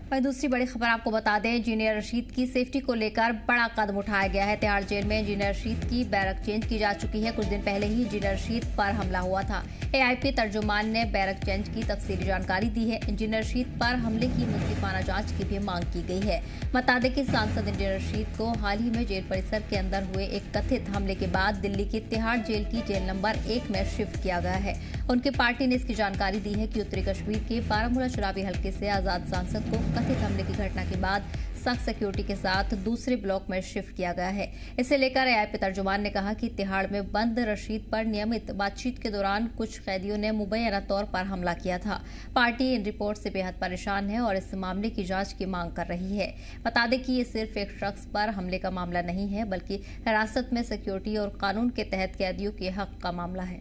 वहीं दूसरी बड़ी खबर आपको बता दें, इंजीनियर रशीद की सेफ्टी को लेकर बड़ा कदम उठाया गया है। तिहाड़ जेल में इंजीनियर रशीद की बैरक चेंज की जा चुकी है। कुछ दिन पहले ही इंजीनियर रशीद पर हमला हुआ था। एआईपी तर्जुमान ने बैरक चेंज की तफसीली जानकारी दी है। इंजीनियर रशीद पर हमले की मुंसिफाना जांच की भी मांग की गई है। बता दें कि सांसद इंजीनियर रशीद को हाल ही में जेल परिसर के अंदर हुए एक कथित हमले के बाद दिल्ली की तिहाड़ जेल की जेल नंबर 1 में शिफ्ट किया गया है। उनकी पार्टी ने इसकी जानकारी दी है कि उत्तरी कश्मीर के बारामूला चुनावी हल्के से आजाद सांसद को कथित हमले की घटना के बाद सख्त सिक्योरिटी के साथ दूसरे ब्लॉक में शिफ्ट किया गया है। इसे लेकर एआईपी तर्जुमान ने कहा कि तिहाड़ में बंद रशीद पर नियमित बातचीत के दौरान कुछ कैदियों ने मुबैना तौर पर हमला किया था। पार्टी इन रिपोर्ट से बेहद परेशान है और इस मामले की जांच की मांग कर रही है। बता दें कि ये सिर्फ एक शख्स पर हमले का मामला नहीं है, बल्कि हिरासत में सिक्योरिटी और कानून के तहत कैदियों के हक का मामला है।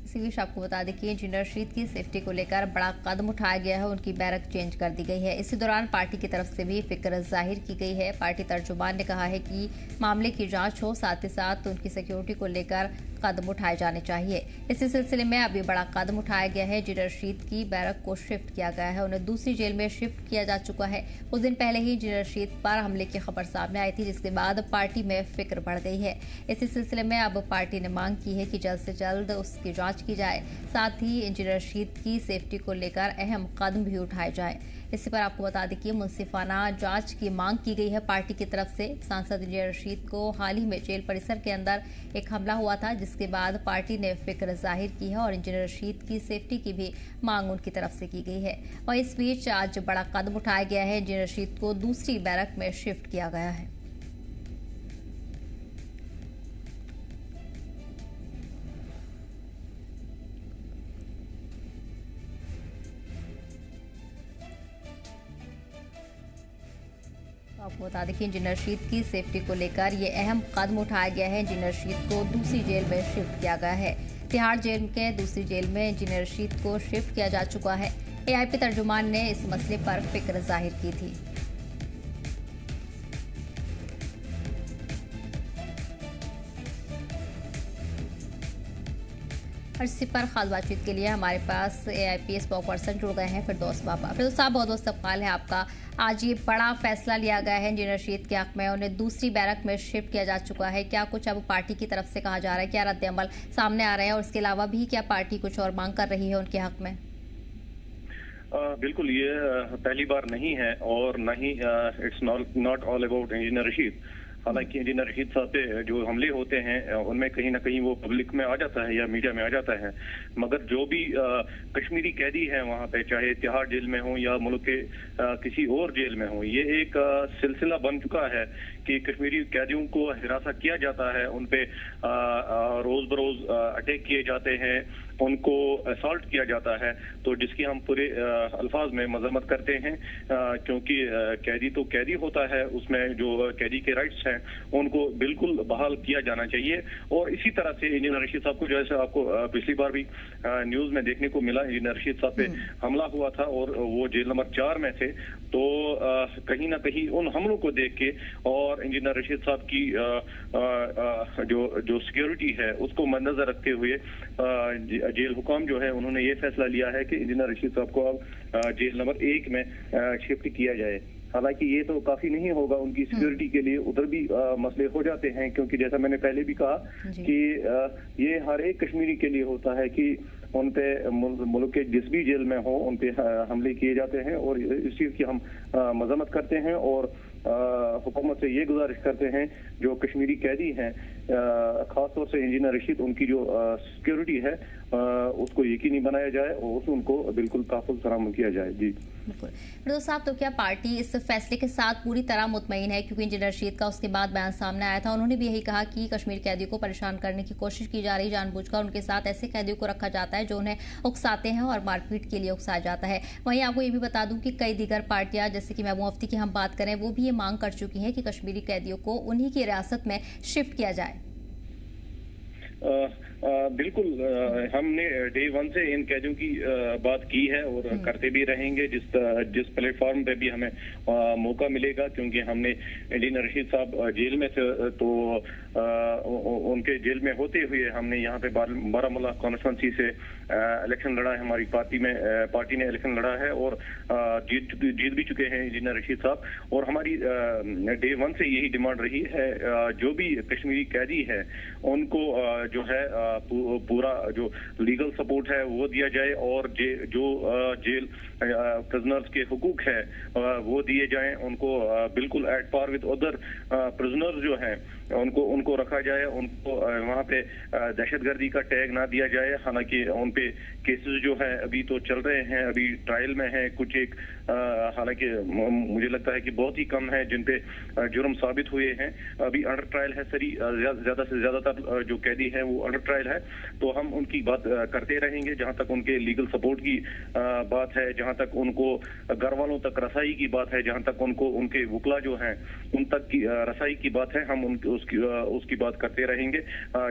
इसी बीच आपको बता दें कि इंजीनियर रशीद की सेफ्टी को लेकर बड़ा कदम उठाया गया है। उनकी बैरक चेंज कर दी गई है। इसी दौरान पार्टी की तरफ से भी फिक्र जाहिर की गई है। पार्टी तर्जुमान ने कहा है कि मामले की जांच हो, साथ ही साथ उनकी सिक्योरिटी को लेकर कदम उठाए जाने चाहिए। इसी सिलसिले में अभी बड़ा कदम उठाया गया है। इंजीनियर रशीद की बैरक को शिफ्ट किया गया है। उन्हें दूसरी जेल में शिफ्ट किया जा चुका है। कुछ दिन पहले ही इंजीनियर रशीद पर हमले की खबर सामने आई थी, जिसके बाद पार्टी में फिक्र बढ़ गई है। इसी सिलसिले में अब पार्टी ने मांग की है कि जल्द से जल्द उसकी जांच की जाए, साथ ही इंजीनियर रशीद की सेफ्टी को लेकर अहम कदम भी उठाए जाएं। इसी पर आपको बता दें कि मुंसिफाना जांच की मांग की गई है पार्टी की तरफ से। सांसद इंजीनियर रशीद को हाल ही में जेल परिसर के अंदर एक हमला हुआ था, जिसके बाद पार्टी ने फिक्र जाहिर की है और इंजीनियर रशीद की सेफ्टी की भी मांग उनकी तरफ से की गई है। और इस बीच आज बड़ा कदम उठाया गया है। इंजीनियर रशीद को दूसरी बैरक में शिफ्ट किया गया है। आपको बता दें कि इंजीनियर रशीद की सेफ्टी को लेकर ये अहम कदम उठाया गया है। इंजीनियर रशीद को दूसरी जेल में शिफ्ट किया गया है। तिहाड़ जेल के दूसरी जेल में इंजीनियर रशीद को शिफ्ट किया जा चुका है। एआईपी तर्जुमान ने इस मसले पर फिक्र जाहिर की थी। और इसी पर खास बातचीत के लिए हमारे पास एआईपी स्पोक पर्सन जुड़ गए हैं फिरदौस बाबा। फिरदौस साहब, बहुत बहुत इस्तकबाल है आपका। आज ये बड़ा फैसला लिया गया है इंजीनियर रशीद के हक में, उन्हें दूसरी बैरक में शिफ्ट किया जा चुका है। क्या कुछ अब पार्टी की तरफ से कहा जा रहा है, क्या रद्द अमल सामने आ रहे हैं और इसके अलावा भी क्या पार्टी कुछ और मांग कर रही है उनके हक में? बिल्कुल, ये पहली बार नहीं है और न ही it's not all about engineer Rashid. हालांकि इंजीनियर रशीद साहब पे जो हमले होते हैं उनमें कहीं ना कहीं वो पब्लिक में आ जाता है या मीडिया में आ जाता है, मगर जो भी कश्मीरी कैदी हैं वहाँ पे, चाहे तिहाड़ जेल में हो या मुल्क के किसी और जेल में हो, ये एक सिलसिला बन चुका है कि कश्मीरी कैदियों को हिरासत किया जाता है, उन पे रोज बरोज अटैक किए जाते हैं, उनको असॉल्ट किया जाता है। तो जिसकी हम पूरे अल्फाज में मजम्मत करते हैं, क्योंकि कैदी तो कैदी होता है, उसमें जो कैदी के राइट्स हैं उनको बिल्कुल बहाल किया जाना चाहिए। और इसी तरह से इंजीनियर रशीद साहब को, जैसे आपको पिछली बार भी न्यूज में देखने को मिला, इंजीनियर रशीद साहब पे हमला हुआ था और वो जेल नंबर 4 में थे। तो कहीं ना कहीं उन हमलों को देख के और इंजीनियर रशीद साहब की जो सिक्योरिटी है उसको मद्देनजर रखते हुए जेल हुकाम जो है उन्होंने ये फैसला लिया है कि इंजीनियर रशीद साहब को अब जेल नंबर 1 में शिफ्ट किया जाए। हालांकि ये तो काफी नहीं होगा, उनकी सिक्योरिटी के लिए उधर भी मसले हो जाते हैं, क्योंकि जैसा मैंने पहले भी कहा कि ये हर एक कश्मीरी के लिए होता है कि उन पे मुल्क के जिस भी जेल में हो उन पे हमले किए जाते हैं और इस चीज की हम मजम्मत करते हैं और हुकूमत से ये गुजारिश करते हैं जो कश्मीरी कैदी हैं, खासतौर से इंजीनियर रशीद, उनकी जो सिक्योरिटी है उसको यकीनी बनाया जाए और उनको बिल्कुल तहफ़्फ़ुज़ फराहम किया जाए। जी बिल्कुल। फिरदौस साहब, तो क्या पार्टी इस फैसले के साथ पूरी तरह मुतमईन है? क्योंकि इंजीनियर रशीद का उसके बाद बयान सामने आया था, उन्होंने भी यही कहा कि कश्मीर कैदियों को परेशान करने की कोशिश की जा रही, जानबूझकर उनके साथ ऐसे कैदियों को रखा जाता है जो उन्हें उकसाते हैं और मारपीट के लिए उकसाया जाता है। वहीं आपको ये भी बता दूं कि कई दीगर पार्टियां, जैसे कि महबूबा मुफ्ती की हम बात करें, वो भी ये मांग कर चुकी हैं कि कश्मीरी कैदियों को उन्हीं की रियासत में शिफ्ट किया जाए। बिल्कुल, हमने डे वन से इन कैदियों की बात की है और करते भी रहेंगे जिस प्लेटफॉर्म पे भी हमें मौका मिलेगा, क्योंकि हमने इंजीनियर रशीद साहब जेल में थे तो उनके जेल में होते हुए हमने यहाँ पे बारामूला कॉन्स्टिट्यूंसी से इलेक्शन लड़ा है। हमारी पार्टी ने इलेक्शन लड़ा है और जीत भी चुके हैं इंजीनियर रशीद साहब। और हमारी डे वन से यही डिमांड रही है, जो भी कश्मीरी कैदी है उनको जो है पूरा जो लीगल सपोर्ट है वो दिया जाए और जो जेल प्रिजनर्स के हुकूक है वो दिए जाएं। उनको बिल्कुल at par with other prisoners जो हैं उनको रखा जाए। उनको वहाँ पे दहशतगर्दी का टैग ना दिया जाए। हालांकि उन पे केसेस जो है अभी तो चल रहे हैं, अभी ट्रायल में है कुछ एक, हालांकि मुझे लगता है कि बहुत ही कम है जिन पे जुर्म साबित हुए हैं। अभी अंडर ट्रायल है सरी, ज्यादा से ज्यादातर जो कैदी हैं वो अंडर ट्रायल है। तो हम उनकी बात करते रहेंगे जहां तक उनके लीगल सपोर्ट की बात है, जहां तक उनको घर वालों तक रसाई की बात है, जहां तक उनको उनके वकला जो हैं उन तक की रसाई की बात है, हम उसकी बात करते रहेंगे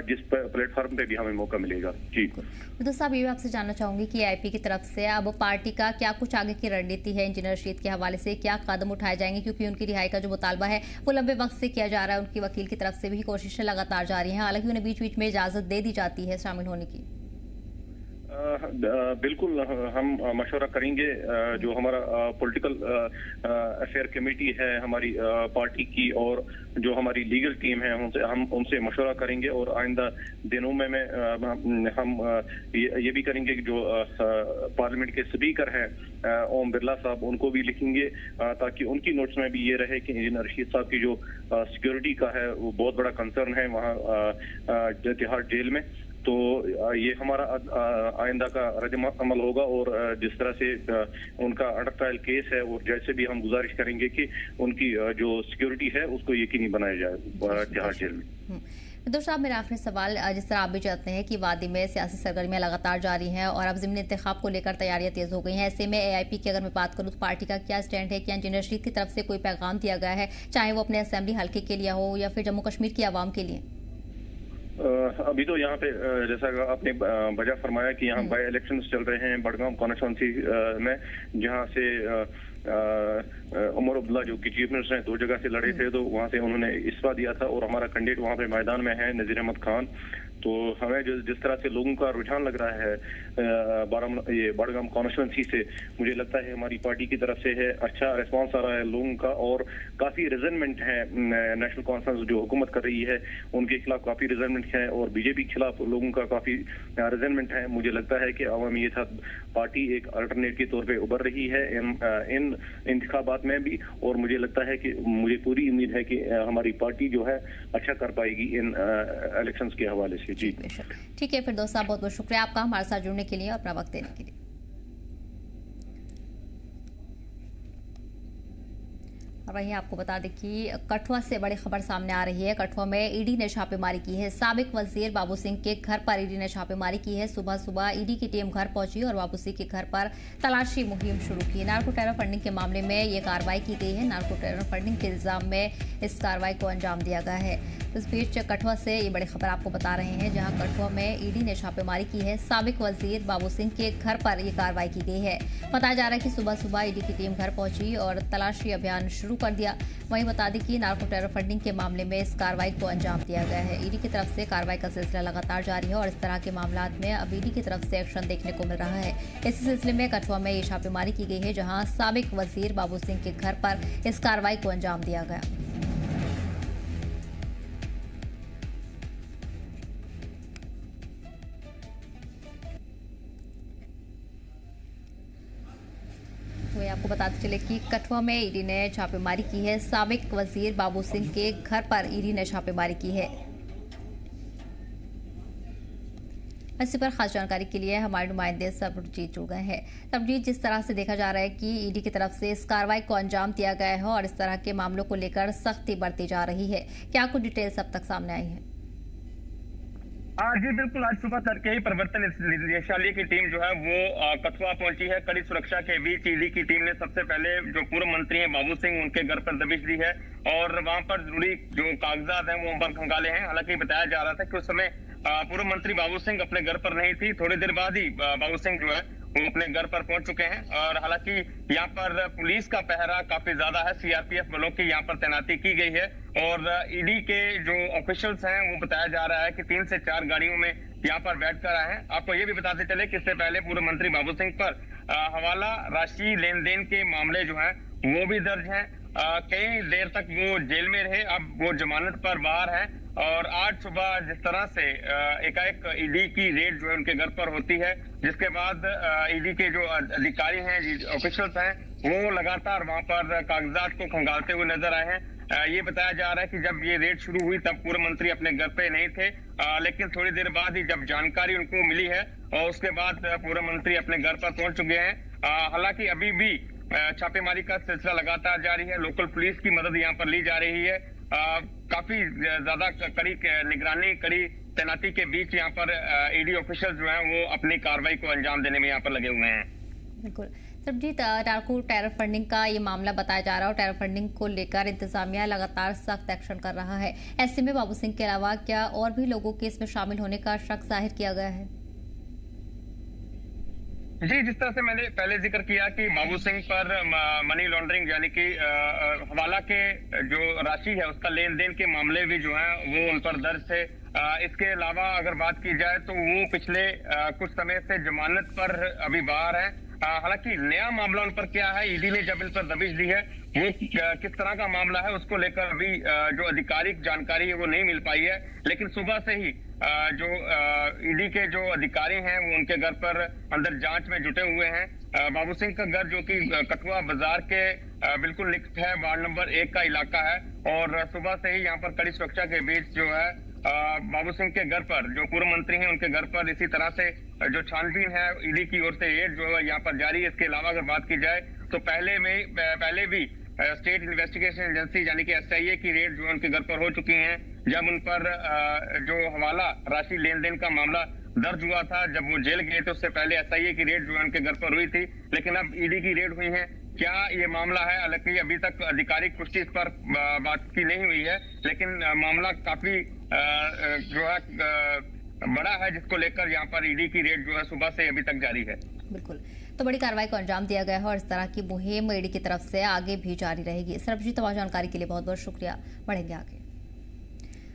जिस प्लेटफॉर्म पे भी हमें मौका मिलेगा। जी तो साहब, ये आपसे जानना चाहूंगी कि एआईपी की तरफ से अब पार्टी का क्या कुछ आगे की रणनीति है, इंजीनियर रशीद के हवाले से क्या कदम उठाए जाएंगे, क्योंकि उनकी रिहाई का जो मुतालबा है वो लंबे वक्त से किया जा रहा है। उनकी वकील की तरफ से भी कोशिशें लगातार जारी हैं, हालांकि उन्हें बीच बीच में इजाजत दे दी जाती है शामिल होने की। बिल्कुल, हम मशवरा करेंगे। जो हमारा पॉलिटिकल अफेयर कमेटी है हमारी पार्टी की और जो हमारी लीगल टीम है हम उनसे मशवरा करेंगे और आइंदा दिनों में हम ये भी करेंगे कि जो पार्लियामेंट के स्पीकर हैं ओम बिरला साहब उनको भी लिखेंगे ताकि उनकी नोट्स में भी ये रहे कि इंजीनियर रशीद साहब की जो सिक्योरिटी का है वो बहुत बड़ा कंसर्न है वहाँ तिहाड़ जेल में। तो ये हमारा आइंदा का रद्द-ए-अमल होगा और जिस तरह से उनका अंडर ट्रायल केस है और जैसे भी हम गुजारिश करेंगे कि उनकी जो सिक्योरिटी है उसको यकीनी बनाया जाए तिहाड़ जेल में। दोस्त साहब, मेरा आखिरी सवाल, जिस तरह आप भी चाहते हैं कि वादी में सियासी सरगर्मियां लगातार जारी हैं और अब ज़िमनी इंतखाब को लेकर तैयारियां तेज हो गई हैं, ऐसे में एआईपी की अगर मैं बात करूं तो पार्टी का क्या स्टैंड है? क्या इंजीनियर रशीद की तरफ से कोई पैगाम दिया गया है, चाहे वो अपने असेंबली हल्के के लिए हो या फिर जम्मू कश्मीर की आवाम के लिए? अभी तो यहाँ पे जैसा आपने वजह फरमाया कि यहाँ बाई इलेक्शंस चल रहे हैं बड़गाम कॉन्स्टिट्यूंसी में, जहाँ से उमर अब्दुल्ला जो कि चीफ मिनिस्टर हैं 2 जगह से लड़े थे, तो वहाँ से उन्होंने इस्तीफा दिया था और हमारा कैंडिडेट वहाँ पे मैदान में है नजीर अहमद खान। तो हमें जिस तरह से लोगों का रुझान लग रहा है बड़गाम कॉन्स्टिट्यूंसी से, मुझे लगता है हमारी पार्टी की तरफ से है अच्छा रिस्पांस आ रहा है लोगों का और काफी रिजनमेंट है। नेशनल कॉन्फ्रेंस जो हुकूमत कर रही है उनके खिलाफ काफी रिजनमेंट है और बीजेपी के खिलाफ लोगों का काफी रिजनमेंट है। मुझे लगता है कि अवामी पार्टी एक अल्टरनेट के तौर पर उभर रही है इन इंतखाबात में भी, और मुझे लगता है कि मुझे पूरी उम्मीद है कि हमारी पार्टी जो है अच्छा कर पाएगी इन इलेक्शंस के हवाले से। जी ठीक है, फिर दोस्त साहब बहुत बहुत शुक्रिया आपका हमारे साथ जुड़ने के लिए और अपना वक्त देने के लिए। और वहीं आपको बता दें कि कठुआ से बड़ी खबर सामने आ रही है। कठुआ में ईडी ने छापेमारी की है। साबिक वजीर बाबू सिंह के घर पर ईडी ने छापेमारी की है। सुबह सुबह ईडी की टीम घर पहुंची और बाबू सिंह के घर पर तलाशी मुहिम शुरू की। नार्को टेरर फंडिंग के मामले में ये कार्रवाई की गई है। नार्को टेरर फंडिंग के इल्जाम में इस कार्रवाई को अंजाम दिया गया है। इस बीच कठुआ से ये बड़ी खबर आपको बता रहे हैं, जहां कठुआ में ईडी ने छापेमारी की है। साबिक वजीर बाबू सिंह के घर पर यह कार्रवाई की गई है। बताया जा रहा है कि सुबह सुबह ईडी की टीम घर पहुंची और तलाशी अभियान शुरू कर दिया। वहीं बता दें कि नार्को टेरर फंडिंग के मामले में इस कार्रवाई को अंजाम दिया गया है। ईडी की तरफ से कार्रवाई का सिलसिला लगातार जारी है और इस तरह के मामलों में अब ईडी की तरफ से एक्शन देखने को मिल रहा है। इसी सिलसिले में कठुआ में ये छापेमारी की गई है, जहां साबिक वजीर बाबू सिंह के घर पर इस कार्रवाई को अंजाम दिया गया। आपको बताते चले कि कठुआ में ईडी ने छापेमारी की है। साबिक वजीर बाबू सिंह के घर पर ईडी ने छापेमारी की है। इसी पर खास जानकारी के लिए हमारे नुमाइंदे सरबजीत जुड़ गए हैं। सरबजीत, जिस तरह से देखा जा रहा है कि ईडी की तरफ से इस कार्रवाई को अंजाम दिया गया है और इस तरह के मामलों को लेकर सख्ती बरती जा रही है, क्या कुछ डिटेल्स अब तक सामने आई है? जी बिल्कुल, आज सुबह तड़के ही प्रवर्तन निदेशालय की टीम जो है वो कठुआ पहुंची है। कड़ी सुरक्षा के बीच ईडी की टीम ने सबसे पहले जो पूर्व मंत्री हैं बाबू सिंह, उनके घर पर दबिश दी है और वहां पर जरूरी जो कागजात हैं वो पर खंगाले हैं। हालांकि बताया जा रहा था कि उस समय पूर्व मंत्री बाबू सिंह अपने घर पर नहीं थी। थोड़ी देर बाद ही बाबू सिंह जो है वो अपने घर पर पहुंच चुके हैं और हालांकि यहाँ पर पुलिस का पहरा काफी ज्यादा है, सीआरपीएफ बलों की यहाँ पर तैनाती की गई है और ईडी के जो ऑफिशियल्स हैं वो बताया जा रहा है कि 3 से 4 गाड़ियों में यहाँ पर बैठकर आए हैं। आपको ये भी बताते चले कि इससे पहले पूर्व मंत्री बाबू सिंह पर हवाला राशि लेन देन के मामले जो है वो भी दर्ज हैं। कई देर तक वो जेल में रहे, अब वो जमानत पर बाहर है और आज सुबह जिस तरह से एकाएक ईडी की रेड जो है उनके घर पर होती है, जिसके बाद ईडी के जो अधिकारी हैं, ऑफिशियल्स हैं, वो लगातार वहां पर कागजात को खंगालते हुए नजर आए हैं। ये बताया जा रहा है कि जब ये रेड शुरू हुई तब पूर्व मंत्री अपने घर पे नहीं थे, लेकिन थोड़ी देर बाद ही जब जानकारी उनको मिली है और उसके बाद पूर्व मंत्री अपने घर पर पहुंच चुके हैं। हालांकि अभी भी छापेमारी का सिलसिला लगातार जारी है, लोकल पुलिस की मदद यहाँ पर ली जा रही है। काफी ज्यादा कड़ी निगरानी, कड़ी तैनाती के बीच यहाँ पर ईडी ऑफिशियल जो हैं वो अपनी कार्रवाई को अंजाम देने में यहाँ पर लगे हुए हैं। बिल्कुल सरबजीत, नार्को टेरर फंडिंग का ये मामला बताया जा रहा है और टेरर फंडिंग को लेकर इंतजामिया लगातार सख्त एक्शन कर रहा है। ऐसे में बाबू सिंह के अलावा क्या और भी लोगों के इसमें शामिल होने का शक जाहिर किया गया है? जी, जिस तरह से मैंने पहले जिक्र किया कि बाबू सिंह पर मनी लॉन्ड्रिंग यानी कि हवाला के जो राशि है उसका लेन देन के मामले भी जो हैं वो उन पर दर्ज थे। इसके अलावा अगर बात की जाए तो वो पिछले कुछ समय से जमानत पर अभी बाहर है। हालांकि नया मामला उन पर क्या है, ईडी ने जब इन पर दबिश दी है वो किस तरह का मामला है उसको लेकर अभी जो आधिकारिक जानकारी है वो नहीं मिल पाई है। लेकिन सुबह से ही जो ईडी के जो अधिकारी हैं वो उनके घर पर अंदर जांच में जुटे हुए हैं। बाबू सिंह का घर जो कि कठुआ बाजार के बिल्कुल निकट है, वार्ड नंबर 1 का इलाका है और सुबह से ही यहाँ पर कड़ी सुरक्षा के बीच जो है बाबू सिंह के घर पर जो पूर्व मंत्री हैं उनके घर पर इसी तरह से जो छानबीन है ईडी की ओर से ये जो है यहाँ पर जारी है। इसके अलावा अगर बात की जाए तो पहले भी स्टेट इन्वेस्टिगेशन एजेंसी यानी कि एसआईए की रेड जो उनके घर पर हो चुकी हैं। जब उन पर जो हवाला राशि लेन देन का मामला दर्ज हुआ था, जब वो जेल गए थे, उससे पहले एसआईए की रेड जो है उनके घर पर हुई थी, लेकिन अब ईडी की रेड हुई है। क्या ये मामला है, हालांकि अभी तक आधिकारिक पुष्टि इस पर बात की नहीं हुई है, लेकिन मामला काफी जो है बड़ा है, जिसको लेकर यहाँ पर ईडी की रेड जो है सुबह से अभी तक जारी है। बिल्कुल, तो बड़ी कार्रवाई को अंजाम दिया गया है और इस तरह की मुहिम ईडी की तरफ से आगे भी जारी रहेगी। सरबजीत, तमाम जानकारी के लिए बहुत बहुत शुक्रिया। बढ़ेंगे आगे।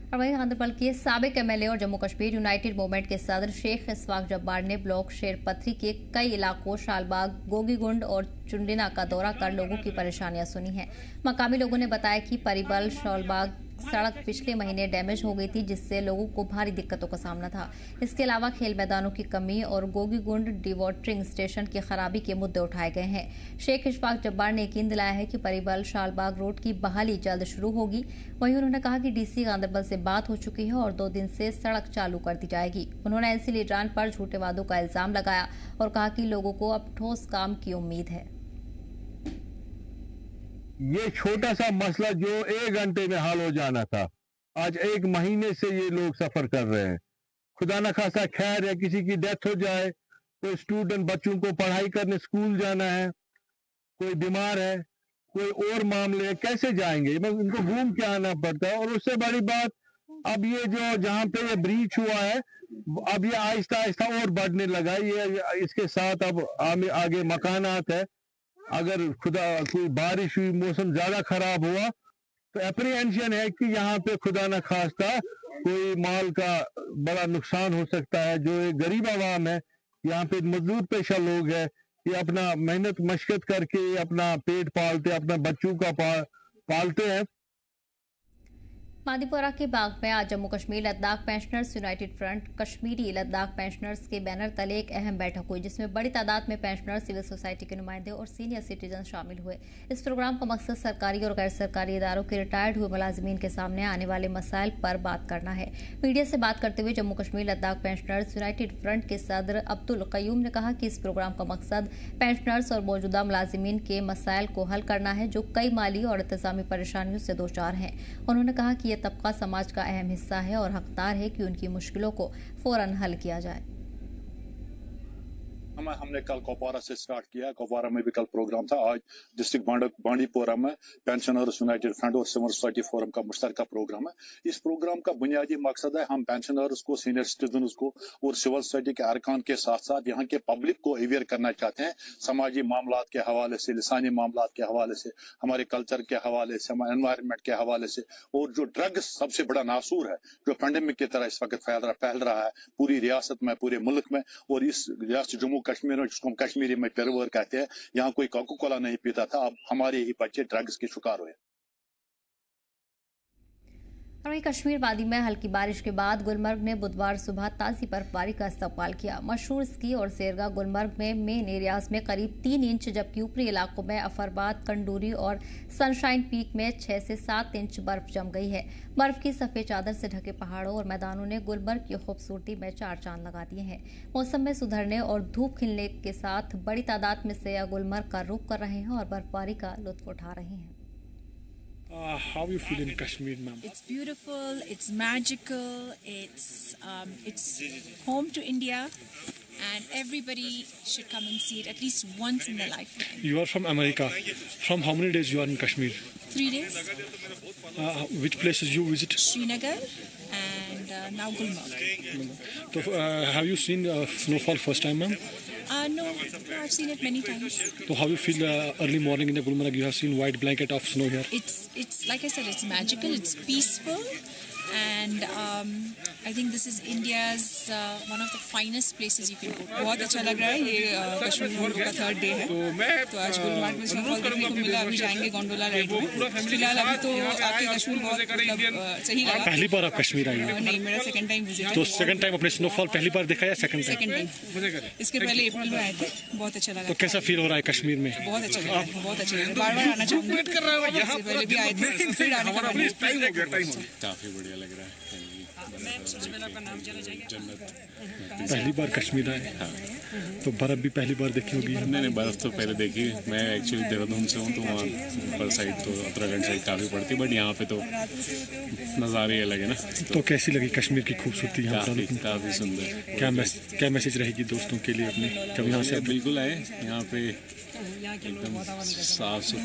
और वहीं गांधरबल के साबिक एमएलए और जम्मू कश्मीर यूनाइटेड मूवमेंट के सदर शेख इशफाक जब्बार ने ब्लॉक शेरपथरी के कई इलाकों शालबाग, गोगीगुंड और चुंडिना का दौरा कर लोगों की परेशानियां सुनी हैं। मकामी लोगों ने बताया कि परिबल शालबाग सड़क पिछले महीने डैमेज हो गई थी, जिससे लोगों को भारी दिक्कतों का सामना था। इसके अलावा खेल मैदानों की कमी और गोगीगुंड डिवॉटरिंग स्टेशन की खराबी के मुद्दे उठाए गए हैं। शेख इशफाक जब्बार ने यकीन दिलाया है कि परिबल शालबाग रोड की बहाली जल्द शुरू होगी। वहीं उन्होंने कहा कि डीसी गांधरबल से बात हो चुकी है और 2 दिन से सड़क चालू कर दी जाएगी। उन्होंने एनसी लीडरान पर झूठे वादों का इल्जाम लगाया और कहा कि लोगों को अब ठोस काम की उम्मीद है। ये छोटा सा मसला जो 1 घंटे में हल हो जाना था, आज 1 महीने से ये लोग सफर कर रहे हैं। खुदा न खासा खैर है, किसी की डेथ हो जाए, कोई स्टूडेंट बच्चों को पढ़ाई करने स्कूल जाना है, कोई बीमार है, कोई और मामले, कैसे जाएंगे? इनको घूम के आना पड़ता है। और उससे बड़ी बात, अब ये जो जहाँ पे ये ब्रीच हुआ है, अब ये आहिस्ता आहिस्ता और बढ़ने लगा। ये इसके साथ अब आगे मकानात है। अगर खुदा कोई बारिश हुई, मौसम ज्यादा खराब हुआ तो एप्रीहेंशन है कि यहाँ पे खुदा न खास्ता कोई माल का बड़ा नुकसान हो सकता है। जो एक गरीब आवाम है, यहाँ पे मजदूर पेशा लोग है, ये अपना मेहनत मशक्कत करके अपना पेट पालते, अपना बच्चों का पालते हैं। मादीपुरा के बाग में आज Jammu Kashmir Ladakh pensioners United front Kashmiri Ladakh pensioners के बैनर तले एक अहम बैठक हुई, जिसमें बड़ी तादाद में पेंशनर्स, सिविल सोसाइटी के नुमाइंदे और सीनियर सिटीजन शामिल हुए। इस प्रोग्राम का मकसद सरकारी और गैर सरकारी इदारों के रिटायर्ड हुए मुलाजिमीन के सामने आने वाले मसाइल पर बात करना है। मीडिया से बात करते हुए Jammu Kashmir Ladakh pensioners United front के सदर अब्दुल कयूम ने कहा कि इस प्रोग्राम का मकसद पेंशनर्स और मौजूदा मुलाजिमीन के मसाइल को हल करना है, जो कई माली और इंतजामी परेशानियों से दो चार हैं। उन्होंने कहा कि तबका समाज का अहम हिस्सा है और हकदार है कि उनकी मुश्किलों को फौरन हल किया जाए। हमने कल कुपवारा से स्टार्ट किया। कुपवारा में भी कल प्रोग्राम था। आज डिस्ट्रिक्ट बांडीपोरा में पेंशनर्स यूनाइटेड फ्रंट और सिविल सोसाइटी फोरम का मुश्तरका प्रोग्राम है। इस प्रोग्राम का बुनियादी मकसद है हम पेंशनर्स को, सीनियर सिटीजन को और सिविल सोसाइटी के अरकान के साथ साथ यहाँ के पब्लिक को अवेयर करना चाहते हैं, समाजी मामलात के हवाले से, लिसानी मामलात के हवाले से, हमारे कल्चर के हवाले से, हमारे एनवायरनमेंट के हवाले से। और जो ड्रग्स सबसे बड़ा नासूर है जो पेंडेमिक की तरह इस वक्त फैल रहा है पूरी रियासत में, पूरे मुल्क में, और इस रियासत जम्मू कश्मीर में, जिसको हम कश्मीरी में पेरवर कहते हैं, यहाँ कोई कोका कोला नहीं पीता था, अब हमारे ही बच्चे ड्रग्स के शिकार हुए। वहीं कश्मीर वादी में हल्की बारिश के बाद गुलमर्ग ने बुधवार सुबह ताजी बर्फबारी का इस्तकबाल किया। मशहूर स्की और सेरगा गुलमर्ग में मेन एरियाज में करीब 3 इंच, जबकि ऊपरी इलाकों में अफरबाद, कंडूरी और सनशाइन पीक में 6 से 7 इंच बर्फ जम गई है। बर्फ की सफेद चादर से ढके पहाड़ों और मैदानों ने गुलमर्ग की खूबसूरती में 4 चांद लगा दिए हैं। मौसम में सुधरने और धूप खिलने के साथ बड़ी तादाद में सैलानी गुलमर्ग का रुख कर रहे हैं और बर्फबारी का लुत्फ उठा रहे हैं। How you feel in Kashmir, ma'am? It's beautiful, it's magical, it's home to India, and everybody should come and see it at least once in their lifetime. You are from America. From how many days you are in Kashmir? 3 days, Which places you visit? Srinagar and now Gulmarg. So, have you seen snowfall first time, ma'am? No, I've seen it many times. So how you feel early morning in the Gulmarg? You have seen white blanket of snow here. It's like I said, it's magical, it's peaceful, and I think this is India's one of the finest places you can go. बहुत अच्छा लग रहा है। ये कश्मीर हम लोग का 3rd day है, तो आज गुलमर्ग में स्नोफॉल देखने को मिला। अभी जाएंगे गोंडोला राइड में। फिलहाल अभी तो आके कश्मीर बहुत सही लगा। पहली बार आप कश्मीर आई हैं? नहीं, मेरा 2nd टाइम विजिट है। तो 2nd टाइम अपने स्नोफॉल पहली बार देखा या 2nd टाइम? 2nd time. इसके पहले अप्रैल में आए थे, बहुत अच्छा लगा। तो कैसा फील हो रहा है कश्मीर में? बहुत अच्छा लगा, बहुत अच्छा लगा। बार-बार आना चाहूँगी। इससे पहले भी आए थे, फिर आने का मन है। काफी बढ़िया लग रहा है। पहली बार कश्मीर आए? तो बर्फ भी पहली बार देखी होगी? नहीं, बर्फ तो पहले देखी। मैं एक्चुअली देहरादून से हूँ, तो वहाँ ऊपर साइड तो उत्तराखंड साइड काफ़ी पड़ती, बट यहाँ पे तो नज़ारे अलग है ना। तो कैसी लगी कश्मीर की खूबसूरती यहाँ पर? काफ़ी सुंदर। क्या मैसेज रहेगी दोस्तों के लिए अपने? कभी यहाँ से बिल्कुल आए, यहाँ पे एकदम साफ सुथरा